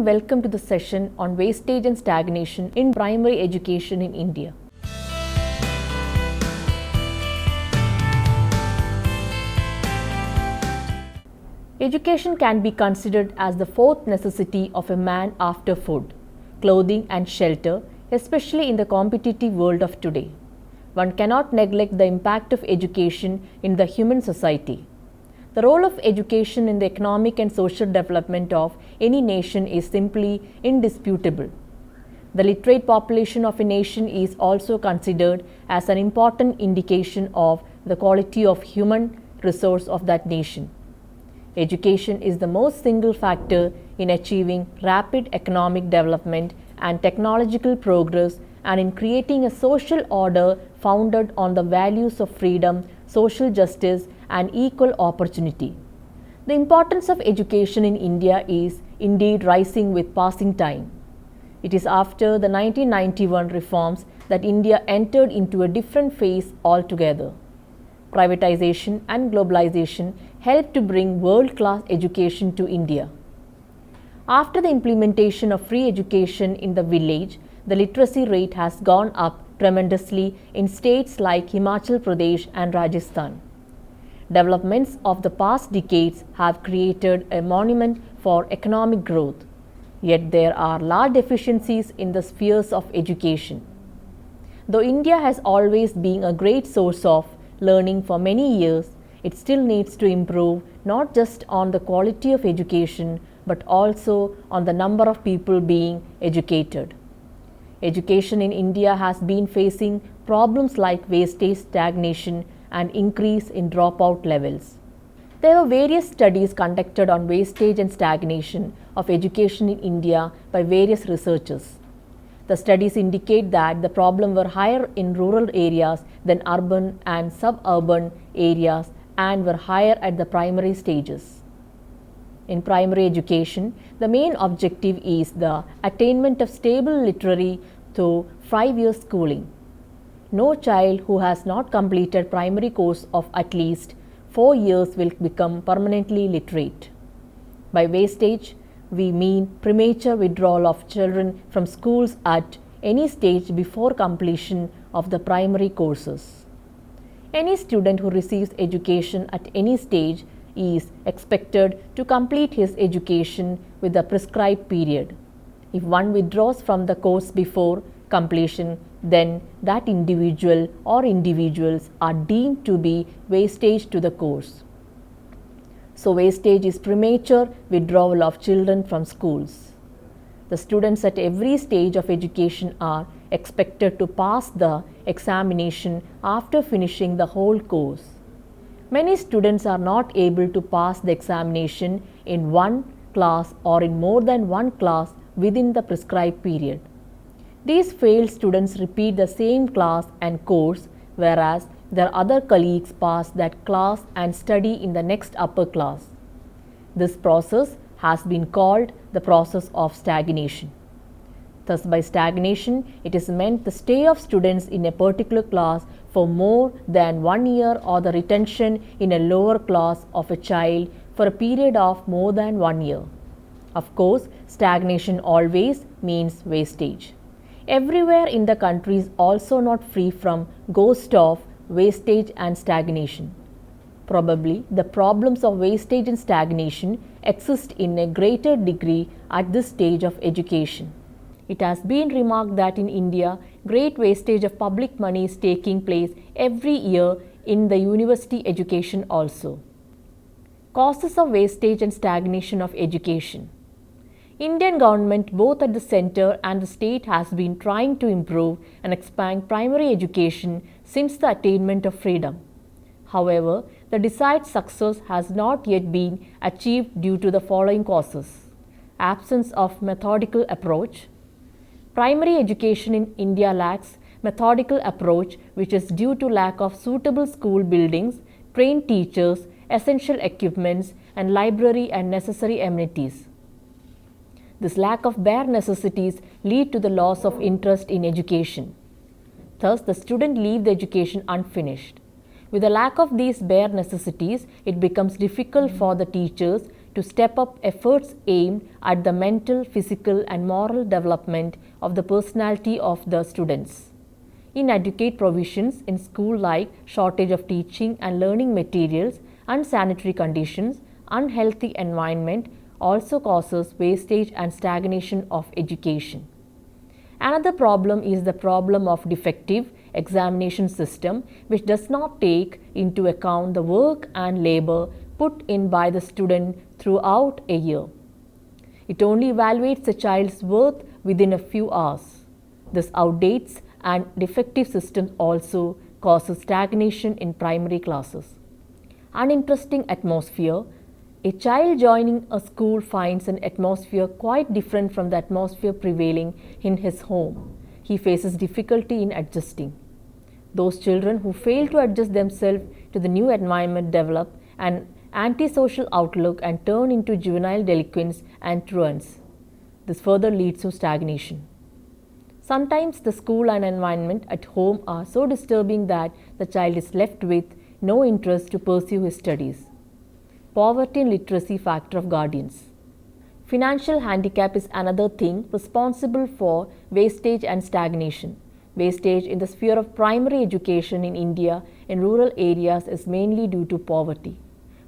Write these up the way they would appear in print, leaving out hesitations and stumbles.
welcome to the session on wastage and stagnation in primary education in India. Education can be considered as the fourth necessity of a man after food, clothing and shelter, especially in the competitive world of today. One cannot neglect the impact of education in the human society. The role of education in the economic and social development of any nation is simply indisputable. The literate population of a nation is also considered as an important indication of the quality of human resource of that nation. Education is the most single factor in achieving rapid economic development and technological progress and in creating a social order founded on the values of freedom, social justice, and equal opportunity. The importance of education in India is indeed rising with passing time. It is after the 1991 reforms that India entered into a different phase altogether. Privatization and globalization helped to bring world-class education to India. After the implementation of free education in the village, the literacy rate has gone up tremendously in states like Himachal Pradesh and Rajasthan. Developments of the past decades have created a monument for economic growth, yet there are large deficiencies in the spheres of education. Though India has always been a great source of learning for many years, it still needs to improve not just on the quality of education but also on the number of people being educated. Education in India has been facing problems like wastage, stagnation, and increase in dropout levels. There were various studies conducted on wastage and stagnation of education in India by various researchers. The studies indicate that the problem were higher in rural areas than urban and suburban areas and were higher at the primary stages. In primary education, the main objective is the attainment of stable literary through 5-year schooling. No child who has not completed primary course of at least 4 years will become permanently literate. By wastage, we mean premature withdrawal of children from schools at any stage before completion of the primary courses. Any student who receives education at any stage is expected to complete his education with the prescribed period. If one withdraws from the course before completion, then that individual or individuals are deemed to be wastage to the course. So wastage is premature withdrawal of children from schools. The students at every stage of education are expected to pass the examination after finishing the whole course. Many students are not able to pass the examination in one class or in more than one class within the prescribed period. These failed students repeat the same class and course, whereas their other colleagues pass that class and study in the next upper class. This process has been called the process of stagnation. Thus, by stagnation, it is meant the stay of students in a particular class for more than 1 year or the retention in a lower class of a child for a period of more than 1 year. Of course, stagnation always means wastage. Everywhere in the country is also not free from ghost of wastage and stagnation. Probably the problems of wastage and stagnation exist in a greater degree at this stage of education. It has been remarked that in India, great wastage of public money is taking place every year in the university education also. Causes of wastage and stagnation of education. Indian government both at the center and the state has been trying to improve and expand primary education since the attainment of freedom. However, the desired success has not yet been achieved due to the following causes: absence of methodical approach. Primary education in India lacks methodical approach, which is due to lack of suitable school buildings, trained teachers, essential equipments, and library and necessary amenities. This lack of bare necessities lead to the loss of interest in education. Thus, the student leaves the education unfinished. With the lack of these bare necessities, it becomes difficult for the teachers to step up efforts aimed at the mental, physical and moral development of the personality of the students. Inadequate provisions in school like shortage of teaching and learning materials, unsanitary conditions, unhealthy environment also causes wastage and stagnation of education. Another problem is the problem of defective examination system, which does not take into account the work and labor put in by the student throughout a year. It only evaluates the child's worth within a few hours. This outdates and defective system also causes stagnation in primary classes. Uninteresting atmosphere. A child joining a school finds an atmosphere quite different from the atmosphere prevailing in his home. He faces difficulty in adjusting. Those children who fail to adjust themselves to the new environment develop an antisocial outlook and turn into juvenile delinquents and truants. This further leads to stagnation. Sometimes the school and environment at home are so disturbing that the child is left with no interest to pursue his studies. Poverty and literacy factor of guardians. Financial handicap is another thing responsible for wastage and stagnation. Wastage in the sphere of primary education in India in rural areas is mainly due to poverty.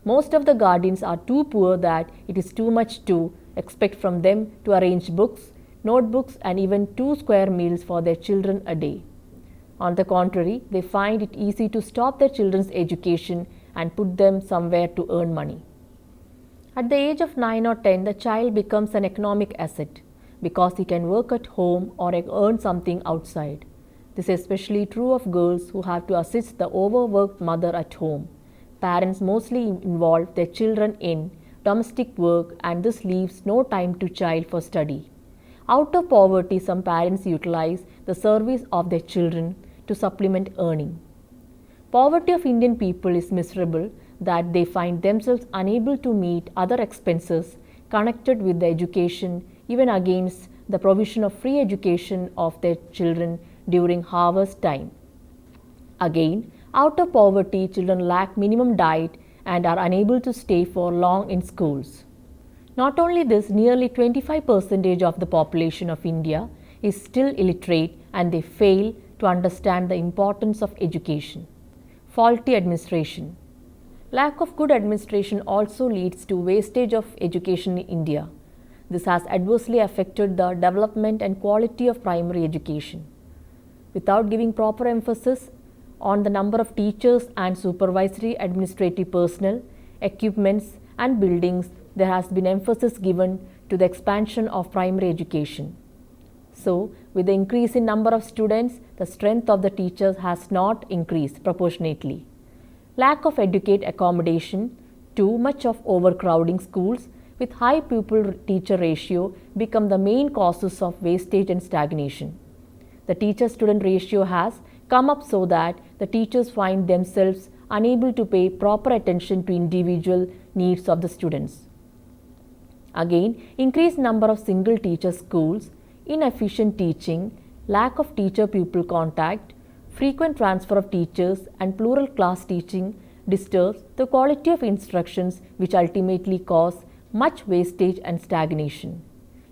Most of the guardians are too poor that it is too much to expect from them to arrange books, notebooks and even 2 square meals for their children a day. On the contrary, they find it easy to stop their children's education and put them somewhere to earn money. At the age of 9 or 10, the child becomes an economic asset because he can work at home or earn something outside. This is especially true of girls who have to assist the overworked mother at home. Parents mostly involve their children in domestic work and this leaves no time to child for study. Out of poverty, some parents utilize the service of their children to supplement earning. Poverty of Indian people is miserable that they find themselves unable to meet other expenses connected with the education even against the provision of free education of their children during harvest time. Again, out of poverty, children lack minimum diet and are unable to stay for long in schools. Not only this, nearly 25% of the population of India is still illiterate and they fail to understand the importance of education. Faulty administration. Lack of good administration also leads to wastage of education in India. This has adversely affected the development and quality of primary education. Without giving proper emphasis on the number of teachers and supervisory administrative personnel, equipments and buildings, there has been emphasis given to the expansion of primary education. So, with the increase in number of students, the strength of the teachers has not increased proportionately. Lack of adequate accommodation, too much of overcrowding schools with high pupil-teacher ratio become the main causes of wastage and stagnation. The teacher-student ratio has come up so that the teachers find themselves unable to pay proper attention to individual needs of the students. Again, increased number of single teacher schools, inefficient teaching, lack of teacher-pupil contact, frequent transfer of teachers and plural class teaching disturbs the quality of instructions which ultimately cause much wastage and stagnation.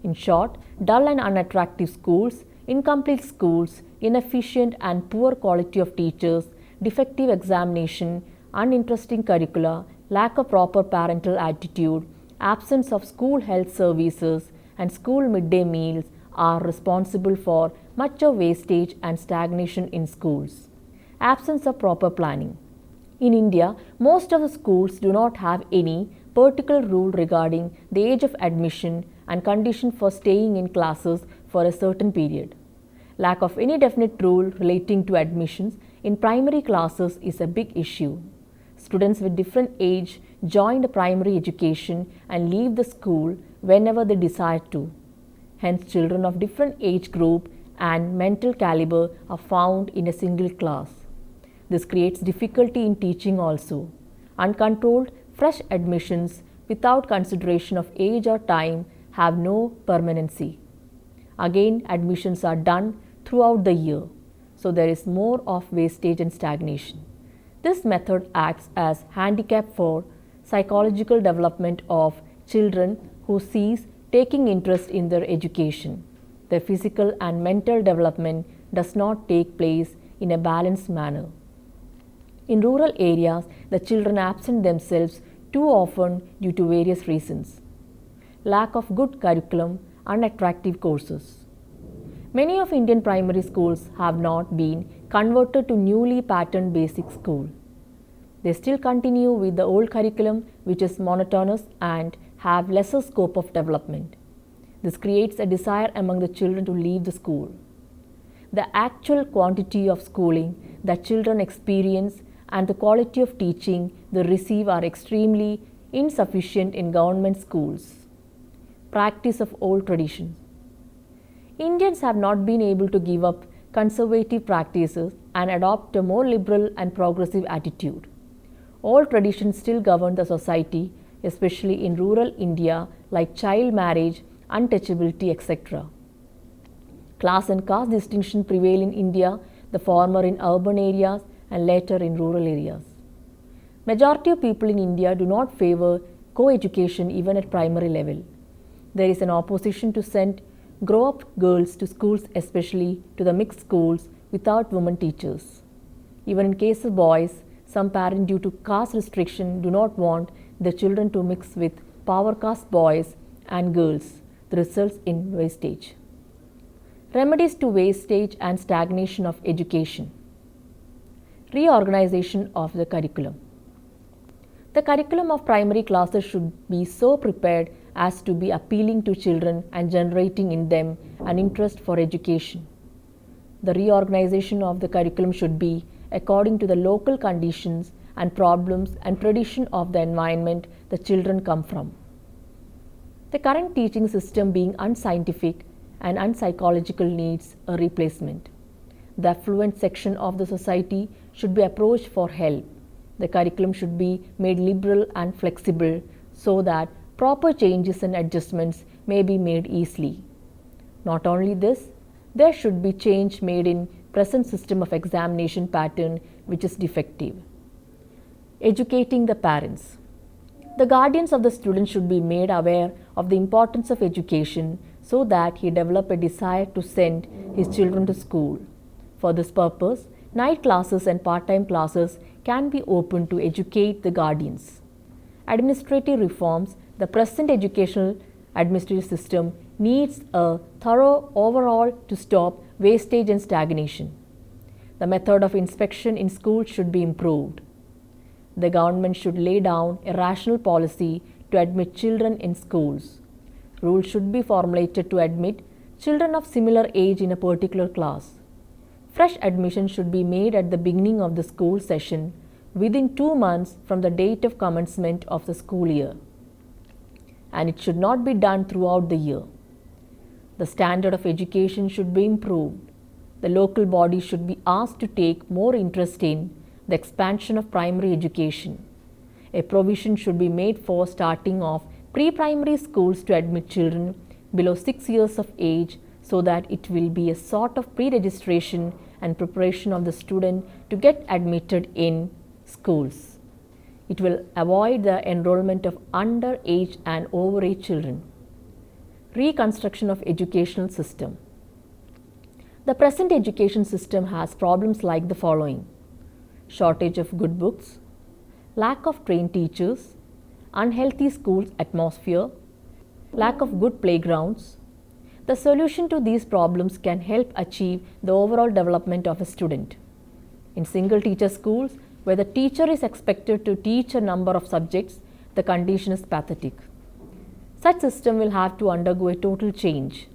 In short, dull and unattractive schools, incomplete schools, inefficient and poor quality of teachers, defective examination, uninteresting curricula, lack of proper parental attitude, absence of school health services and school midday meals are responsible for much of wastage and stagnation in schools. Absence of proper planning. In India, most of the schools do not have any particular rule regarding the age of admission and condition for staying in classes for a certain period. Lack of any definite rule relating to admissions in primary classes is a big issue. Students with different age join the primary education and leave the school whenever they desire to. Hence, children of different age group and mental caliber are found in a single class. This creates difficulty in teaching also. Uncontrolled, fresh admissions without consideration of age or time have no permanency. Again, admissions are done throughout the year, so there is more of wastage and stagnation. This method acts as handicap for psychological development of children who cease taking interest in their education. Their physical and mental development does not take place in a balanced manner. In rural areas, the children absent themselves too often due to various reasons. Lack of good curriculum, unattractive courses. Many of Indian primary schools have not been converted to newly patterned basic school. They still continue with the old curriculum, which is monotonous and have lesser scope of development. This creates a desire among the children to leave the school. The actual quantity of schooling that children experience and the quality of teaching they receive are extremely insufficient in government schools. Practice of old traditions. Indians have not been able to give up conservative practices and adopt a more liberal and progressive attitude. Old traditions still govern the society, especially in rural India, like child marriage, untouchability, etc. Class and caste distinction prevail in India, the former in urban areas and later in rural areas. Majority of people in India do not favor co-education even at primary level. There is an opposition to send grow-up girls to schools, especially to the mixed schools without women teachers. Even in case of boys, some parents due to caste restriction do not want their children to mix with power caste boys and girls. The results in wastage. Remedies to wastage and stagnation of education. Reorganization of the curriculum. The curriculum of primary classes should be so prepared as to be appealing to children and generating in them an interest for education. The reorganization of the curriculum should be according to the local conditions and problems and tradition of the environment the children come from. The current teaching system being unscientific and unpsychological needs a replacement. The affluent section of the society should be approached for help. The curriculum should be made liberal and flexible so that proper changes and adjustments may be made easily. Not only this, there should be change made in present system of examination pattern which is defective. Educating the parents. The guardians of the student should be made aware of the importance of education so that he develop a desire to send his children to school. For this purpose, night classes and part-time classes can be opened to educate the guardians. Administrative reforms. The present educational administrative system needs a thorough overhaul to stop wastage and stagnation. The method of inspection in schools should be improved. The government should lay down a rational policy to admit children in schools. Rules should be formulated to admit children of similar age in a particular class. Fresh admission should be made at the beginning of the school session within 2 months from the date of commencement of the school year. And it should not be done throughout the year. The standard of education should be improved. The local bodies should be asked to take more interest in the expansion of primary education. A provision should be made for starting of pre-primary schools to admit children below 6 years of age so that it will be a sort of pre-registration and preparation of the student to get admitted in schools. It will avoid the enrollment of underage and overage children. Reconstruction of educational system. The present education system has problems like the following: shortage of good books, lack of trained teachers, unhealthy school atmosphere, lack of good playgrounds. The solution to these problems can help achieve the overall development of a student. In single teacher schools, where the teacher is expected to teach a number of subjects, the condition is pathetic. Such system will have to undergo a total change.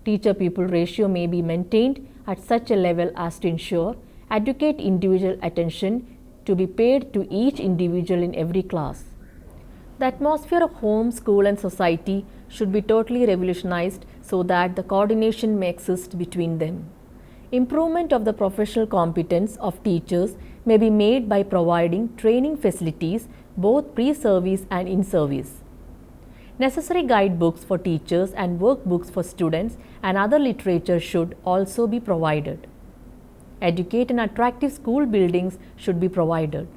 Teacher-pupil ratio may be maintained at such a level as to ensure adequate individual attention to be paid to each individual in every class. The atmosphere of home, school and society should be totally revolutionized so that the coordination may exist between them. Improvement of the professional competence of teachers may be made by providing training facilities both pre-service and in-service. Necessary guidebooks for teachers and workbooks for students and other literature should also be provided. Adequate and attractive school buildings should be provided.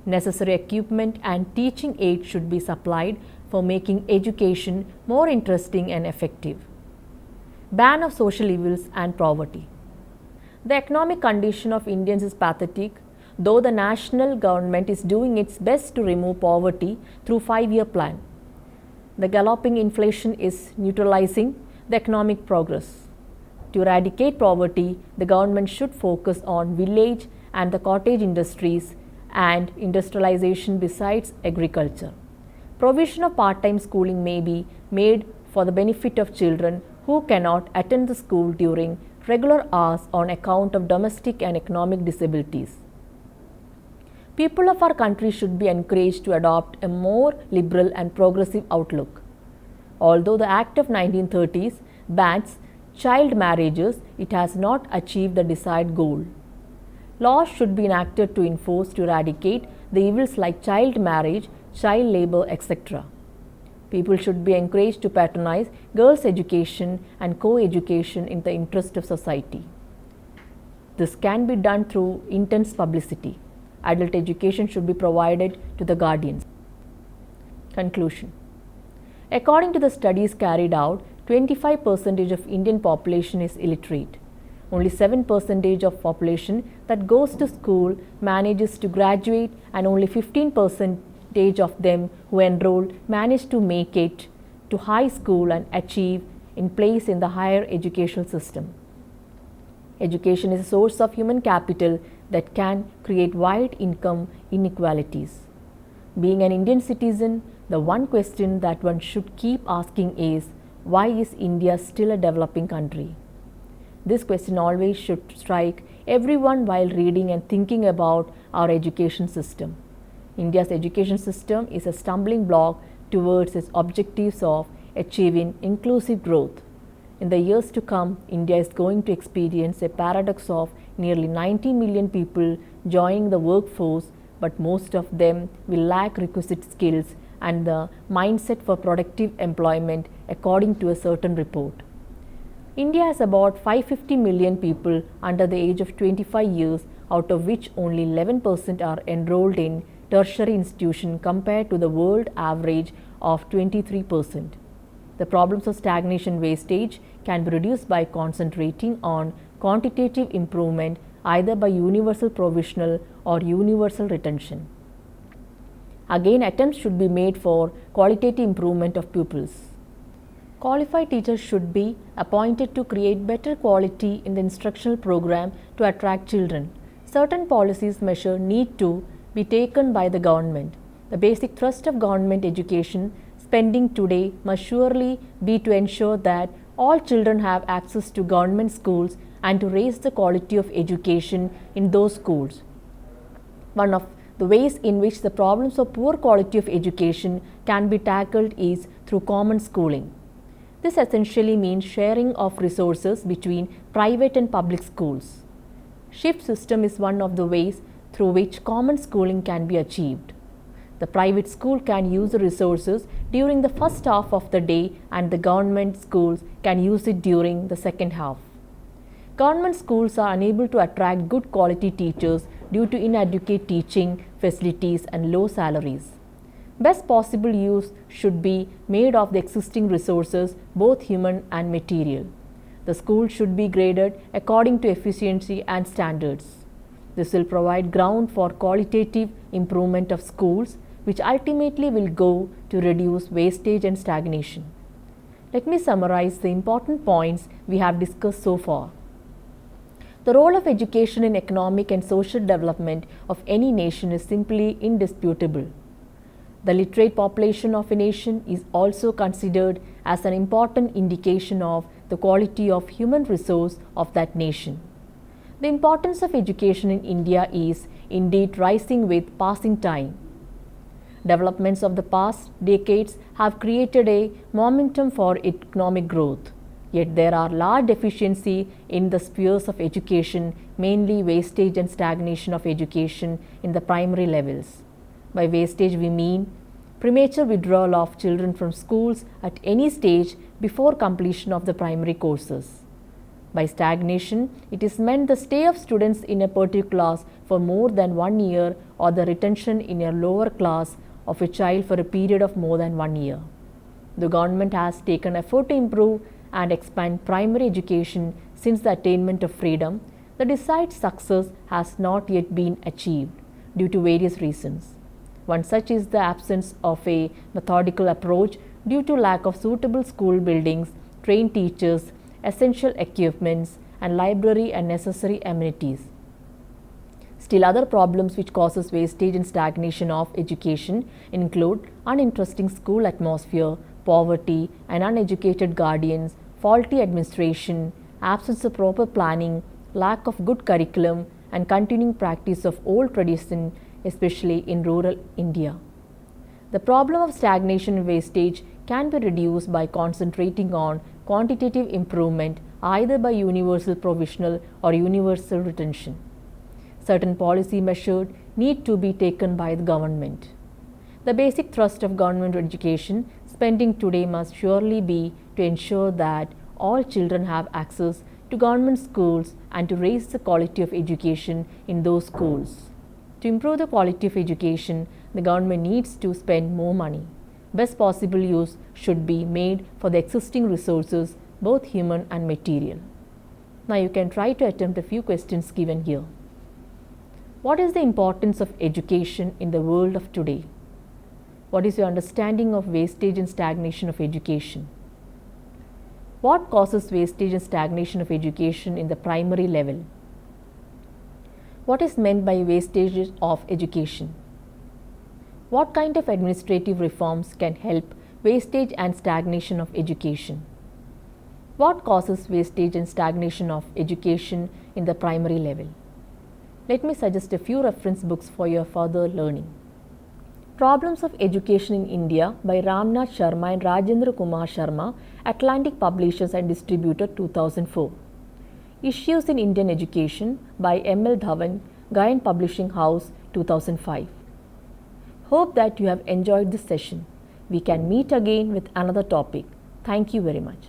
Necessary equipment and teaching aids should be supplied for making education more interesting and effective. Ban of social evils and poverty. The economic condition of Indians is pathetic, though the national government is doing its best to remove poverty through 5-year plan. The galloping inflation is neutralizing the economic progress. To eradicate poverty, the government should focus on village and the cottage industries and industrialization besides agriculture. Provision of part-time schooling may be made for the benefit of children who cannot attend the school during regular hours on account of domestic and economic disabilities. People of our country should be encouraged to adopt a more liberal and progressive outlook. Although the Act of 1930s bans child marriages, it has not achieved the desired goal. Laws should be enacted to enforce to eradicate the evils like child marriage, child labor, etc. People should be encouraged to patronize girls' education and co-education in the interest of society. This can be done through intense publicity. Adult education should be provided to the guardians. Conclusion. According to the studies carried out, 25% of Indian population is illiterate. Only 7% of population that goes to school manages to graduate, and only 15% of them who enroll manage to make it to high school and achieve in place in the higher educational system. Education is a source of human capital that can create wide income inequalities. Being an Indian citizen, the one question that one should keep asking is, why is India still a developing country? This question always should strike everyone while reading and thinking about our education system. India's education system is a stumbling block towards its objectives of achieving inclusive growth. In the years to come, India is going to experience a paradox of nearly 90 million people joining the workforce, but most of them will lack requisite skills and the mindset for productive employment, according to a certain report. India has about 550 million people under the age of 25 years, out of which only 11% are enrolled in tertiary institutions compared to the world average of 23%. The problems of stagnation wastage can be reduced by concentrating on quantitative improvement, either by universal provisional or universal retention. Again, attempts should be made for qualitative improvement of pupils. Qualified teachers should be appointed to create better quality in the instructional program to attract children. Certain policies measures need to be taken by the government. The basic thrust of government education spending today must surely be to ensure that all children have access to government schools and to raise the quality of education in those schools. One of the ways in which the problems of poor quality of education can be tackled is through common schooling. This essentially means sharing of resources between private and public schools. Shift system is one of the ways through which common schooling can be achieved. The private school can use the resources during the first half of the day, and the government schools can use it during the second half. Government schools are unable to attract good quality teachers due to inadequate teaching facilities and low salaries. Best possible use should be made of the existing resources, both human and material. The school should be graded according to efficiency and standards. This will provide ground for qualitative improvement of schools, which ultimately will go to reduce wastage and stagnation. Let me summarize the important points we have discussed so far. The role of education in economic and social development of any nation is simply indisputable. The literate population of a nation is also considered as an important indication of the quality of human resource of that nation. The importance of education in India is indeed rising with passing time. Developments of the past decades have created a momentum for economic growth. Yet there are large deficiencies in the spheres of education, mainly wastage and stagnation of education in the primary levels. By wastage we mean premature withdrawal of children from schools at any stage before completion of the primary courses. By stagnation, it is meant the stay of students in a particular class for more than 1 year or the retention in a lower class of a child for a period of more than 1 year. The government has taken effort to improve and expand primary education since the attainment of freedom. The desired success has not yet been achieved due to various reasons. One such is the absence of a methodical approach due to lack of suitable school buildings, trained teachers, essential equipments, and library and necessary amenities. Still, other problems which causes wastage and stagnation of education include uninteresting school atmosphere, poverty and uneducated guardians, faulty administration, absence of proper planning, lack of good curriculum, and continuing practice of old tradition, especially in rural India. The problem of stagnation and wastage can be reduced by concentrating on quantitative improvement either by universal provisional or universal retention. Certain policy measures need to be taken by the government. The basic thrust of government education spending today must surely be to ensure that all children have access to government schools and to raise the quality of education in those schools. To improve the quality of education, the government needs to spend more money. Best possible use should be made for the existing resources, both human and material. Now you can try to attempt a few questions given here. What is the importance of education in the world of today? What is your understanding of wastage and stagnation of education? What causes wastage and stagnation of education in the primary level? What is meant by wastage of education? What kind of administrative reforms can help wastage and stagnation of education? What causes wastage and stagnation of education in the primary level? Let me suggest a few reference books for your further learning. Problems of Education in India by Ramnath Sharma and Rajendra Kumar Sharma, Atlantic Publishers and Distributor, 2004. Issues in Indian Education by M.L. Dhawan, Gayan Publishing House, 2005. Hope that you have enjoyed this session. We can meet again with another topic. Thank you very much.